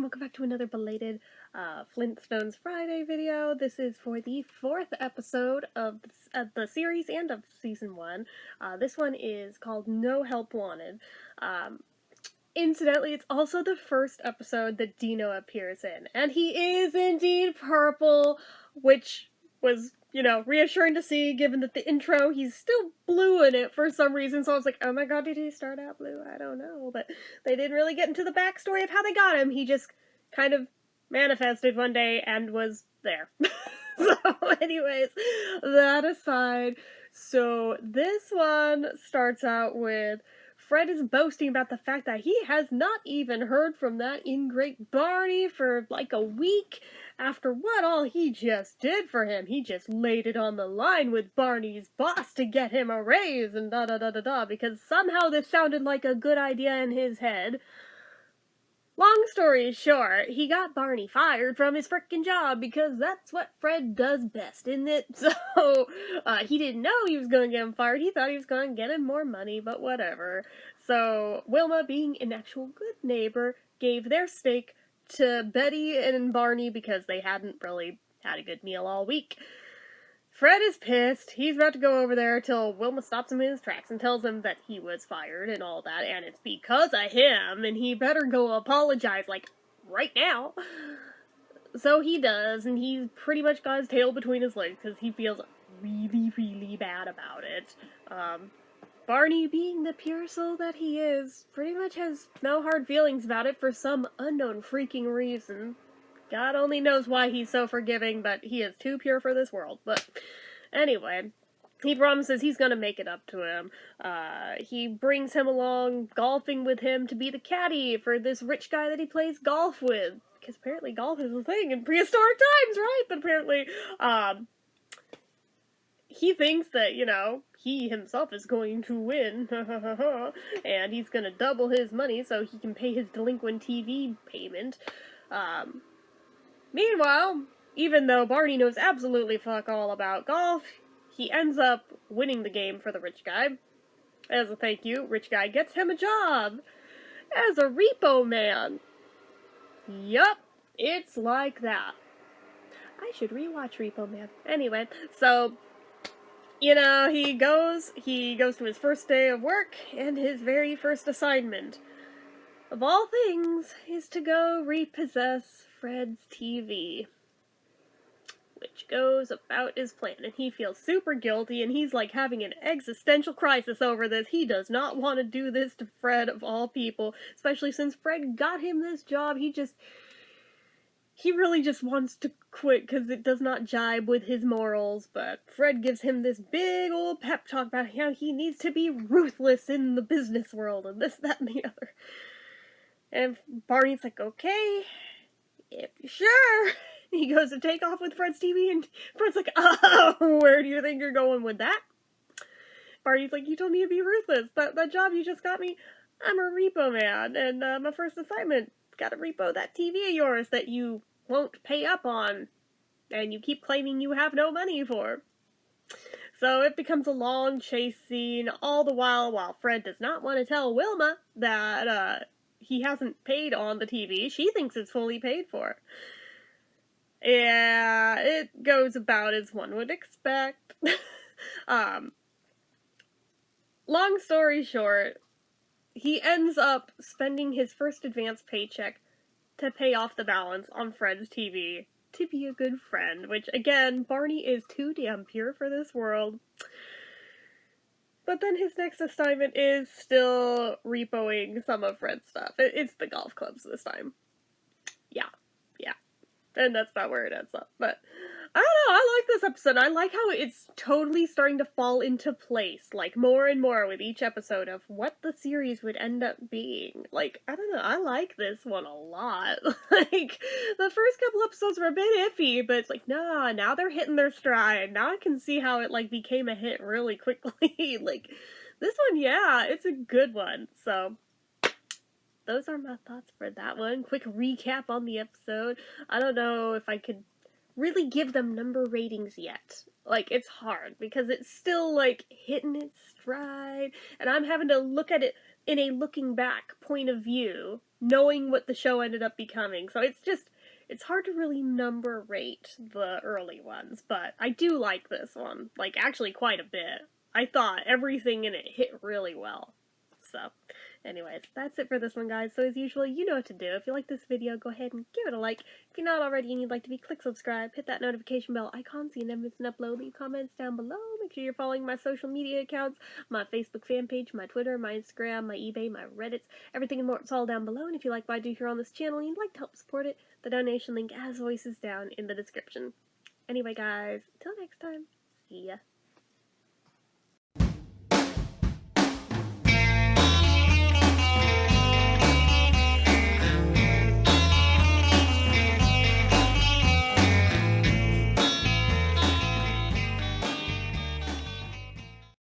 and welcome back to another belated Flintstones Friday video. This is for the 4th episode of the series and of Season 1. This one is called No Help Wanted. Incidentally, it's also the first episode that Dino appears in, and he is indeed purple, which was, reassuring to see, given that the intro, he's still blue in it for some reason, so I was like, oh my god, did he start out blue? I don't know, but they didn't really get into the backstory of how they got him. He just kind of manifested one day and was there. So, anyways, that aside, so this one starts out with Fred is boasting about the fact that he has not even heard from that ingrate Barney for like a week after what all he just did for him. He just laid it on the line with Barney's boss to get him a raise and da-da-da-da-da, because somehow this sounded like a good idea in his head. Long story short, he got Barney fired from his frickin' job because that's what Fred does best, isn't it? So, he didn't know he was going to get him fired. He thought he was going to get him more money, but whatever. So, Wilma, being an actual good neighbor, gave their steak to Betty and Barney because they hadn't really had a good meal all week. Fred is pissed. He's about to go over there till Wilma stops him in his tracks and tells him that he was fired and all that, and it's because of him, and he better go apologize, like, right now. So he does, and he's pretty much got his tail between his legs because he feels really, really bad about it. Barney, being the pure soul that he is, pretty much has no hard feelings about it for some unknown freaking reason. God only knows why he's so forgiving, but he is too pure for this world. But anyway, he promises he's gonna make it up to him. He brings him along golfing with him to be the caddy for this rich guy that he plays golf with. Because apparently golf is a thing in prehistoric times, right? But apparently, he thinks that, he himself is going to win. And he's gonna double his money so he can pay his delinquent TV payment. Meanwhile, even though Barney knows absolutely fuck all about golf, he ends up winning the game for the rich guy. As a thank you, rich guy gets him a job as a repo man. Yup, it's like that. I should rewatch Repo Man. Anyway, so, he goes to his first day of work, and his very first assignment, of all things, is to go repossess Fred's TV. Which goes about his plan, and he feels super guilty, and he's like having an existential crisis over this. He does not want to do this to Fred of all people, especially since Fred got him this job. He really just wants to quit because it does not jibe with his morals, but Fred gives him this big old pep talk about how he needs to be ruthless in the business world, and this, that, and the other. And Barney's like, okay, if you're sure. He goes to take off with Fred's TV, and Fred's like, oh, where do you think you're going with that? Barney's like, you told me to be ruthless. That job you just got me, I'm a repo man, and my first assignment, gotta repo that TV of yours that you won't pay up on, and you keep claiming you have no money for. So it becomes a long chase scene, all the while Fred does not want to tell Wilma that, he hasn't paid on the TV. She thinks it's fully paid for. Yeah, it goes about as one would expect. Long story short, he ends up spending his first advance paycheck to pay off the balance on Fred's TV to be a good friend, which, again, Barney is too damn pure for this world. But then his next assignment is still repoing some of Fred's stuff. It's the golf clubs this time. Yeah. And that's about where it ends up. But, I don't know, I like this episode. I like how it's totally starting to fall into place, like, more and more with each episode of what the series would end up being. Like, I don't know, I like this one a lot. Like, the first couple episodes were a bit iffy, but it's like, nah, now they're hitting their stride. Now I can see how it, like, became a hit really quickly. Like, this one, yeah, it's a good one. So, those are my thoughts for that one. Quick recap on the episode. I don't know if I could really give them number ratings yet. Like, it's hard because it's still, like, hitting its stride, and I'm having to look at it in a looking back point of view, knowing what the show ended up becoming. So it's hard to really number rate the early ones, but I do like this one, like actually quite a bit. I thought everything in it hit really well. So, anyways, that's it for this one, guys. So as usual, you know what to do. If you like this video, go ahead and give it a like. If you're not already and you'd like to be, click subscribe, hit that notification bell icon so you never miss an upload. Leave comments down below. Make sure you're following my social media accounts, my Facebook fan page, my Twitter, my Instagram, my eBay, my Reddits, everything and more. It's all down below. And if you like what I do here on this channel and you'd like to help support it, the donation link, as always, is down in the description. Anyway, guys, until next time, see ya.